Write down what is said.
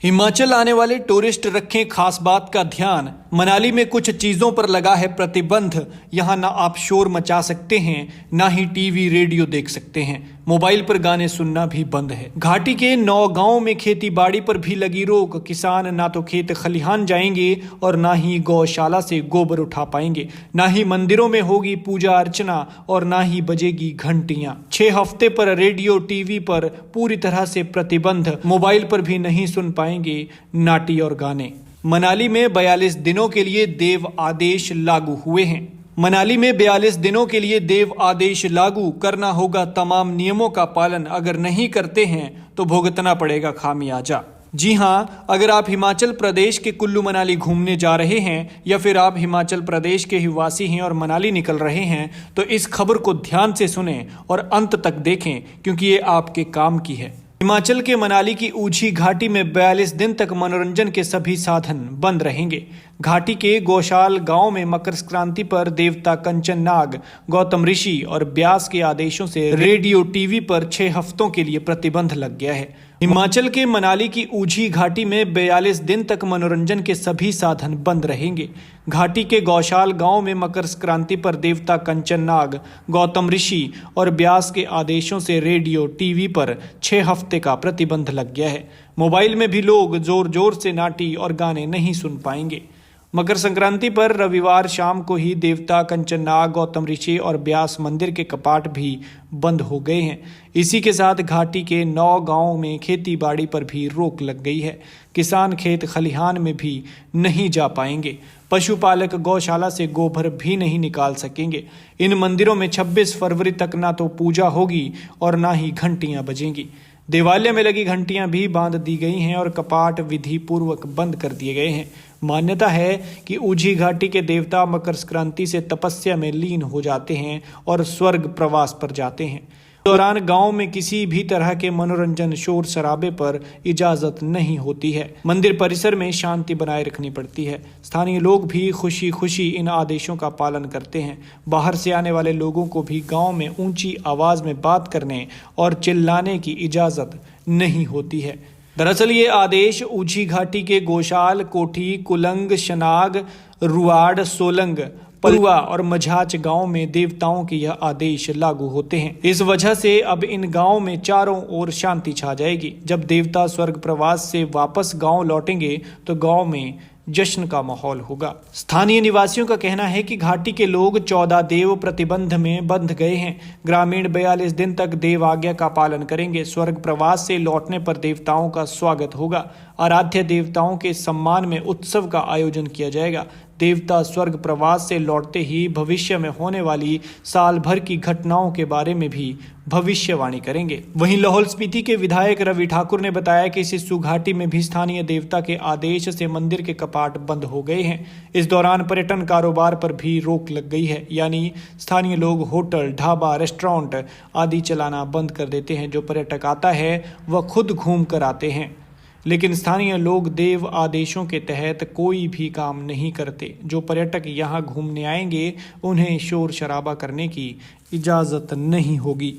हिमाचल आने वाले टूरिस्ट रखें खास बात का ध्यान। मनाली में कुछ चीजों पर लगा है प्रतिबंध। यहाँ ना आप शोर मचा सकते हैं, ना ही टीवी रेडियो देख सकते हैं। मोबाइल पर गाने सुनना भी बंद है। घाटी के 9 गांव में खेती बाड़ी पर भी लगी रोक। किसान ना तो खेत खलिहान जाएंगे और ना ही गौशाला से गोबर उठा पाएंगे। ना ही मंदिरों में होगी पूजा अर्चना और ना ही बजेगी घंटियां। 6 हफ्ते पर रेडियो टीवी पर पूरी तरह से प्रतिबंध। मोबाइल पर भी नहीं सुन पाएंगे नाटी और गाने। मनाली में 42 दिनों के लिए देव आदेश लागू हुए हैं। मनाली में 42 दिनों के लिए देव आदेश लागू करना होगा तमाम नियमों का पालन। अगर नहीं करते हैं तो भुगतना पड़ेगा खामियाजा। जी हाँ, अगर आप हिमाचल प्रदेश के कुल्लू मनाली घूमने जा रहे हैं या फिर आप हिमाचल प्रदेश के ही वासी हैं और मनाली निकल रहे हैं तो इस खबर को ध्यान से सुनें और अंत तक देखें, क्योंकि ये आपके काम की है। हिमाचल के मनाली की ऊंची घाटी में 42 दिन तक मनोरंजन के सभी साधन बंद रहेंगे। घाटी के गौशाल गांव में मकर संक्रांति पर देवता कंचन नाग, गौतम ऋषि और ब्यास के आदेशों से रेडियो टीवी पर 6 हफ्तों के लिए प्रतिबंध लग गया है। हिमाचल के मनाली की ऊंची घाटी में 42 दिन तक मनोरंजन के सभी साधन बंद रहेंगे। घाटी के गौशाल गांव में मकर संक्रांति पर देवता कंचन नाग, गौतम ऋषि और ब्यास के आदेशों से रेडियो टीवी पर 6 हफ्ते का प्रतिबंध लग गया है। मोबाइल में भी लोग जोर जोर से नाटी और गाने नहीं सुन पाएंगे। मकर संक्रांति पर रविवार शाम को ही देवता कंचन नाग, गौतम ऋषि और ब्यास मंदिर के कपाट भी बंद हो गए हैं। इसी के साथ घाटी के 9 गांवों में खेती बाड़ी पर भी रोक लग गई है। किसान खेत खलिहान में भी नहीं जा पाएंगे। पशुपालक गौशाला से गोबर भी नहीं निकाल सकेंगे। इन मंदिरों में 26 फरवरी तक ना तो पूजा होगी और ना ही घंटियां बजेंगी। देवालय में लगी घंटियां भी बांध दी गई हैं और कपाट विधि पूर्वक बंद कर दिए गए हैं। मान्यता है कि ऊंची घाटी के देवता मकर संक्रांति से तपस्या में लीन हो जाते हैं और स्वर्ग प्रवास पर जाते हैं। दौरान गांव में किसी भी तरह के मनोरंजन शोर शराबे पर इजाजत नहीं होती है। मंदिर परिसर में शांति बनाए रखनी पड़ती है। स्थानीय लोग भी खुशी खुशी इन आदेशों का पालन करते हैं। बाहर से आने वाले लोगों को भी गांव में ऊंची आवाज में बात करने और चिल्लाने की इजाजत नहीं होती है। दरअसल ये आदेश ऊंची घाटी के गोशाल, कोठी, कुलंग, शनाग, रुआड़, सोलंग, पलुआ और मझाच गांव में देवताओं के यह आदेश लागू होते हैं। इस वजह से अब इन गांव में चारों ओर शांति छा जाएगी। जब देवता स्वर्ग प्रवास से वापस गांव लौटेंगे तो गांव में जश्न का माहौल होगा। स्थानीय निवासियों का कहना है कि घाटी के लोग 14 देव प्रतिबंध में बंध गए हैं। ग्रामीण 42 दिन तक देव आज्ञा का पालन करेंगे। स्वर्ग प्रवास से लौटने पर देवताओं का स्वागत होगा। आराध्य देवताओं के सम्मान में उत्सव का आयोजन किया जाएगा। देवता स्वर्ग प्रवास से लौटते ही भविष्य में होने वाली साल भर की घटनाओं के बारे में भी भविष्यवाणी करेंगे। वहीं लाहौल स्पीति के विधायक रवि ठाकुर ने बताया कि सिस्सू घाटी में भी स्थानीय देवता के आदेश से मंदिर के कपाट बंद हो गए हैं। इस दौरान पर्यटन कारोबार पर भी रोक लग गई है, यानी स्थानीय लोग होटल, ढाबा, रेस्टोरेंट आदि चलाना बंद कर देते हैं। जो पर्यटक आता है वह खुद घूम कर आते हैं, लेकिन स्थानीय लोग देव आदेशों के तहत कोई भी काम नहीं करते। जो पर्यटक यहाँ घूमने आएंगे उन्हें शोर शराबा करने की इजाज़त नहीं होगी।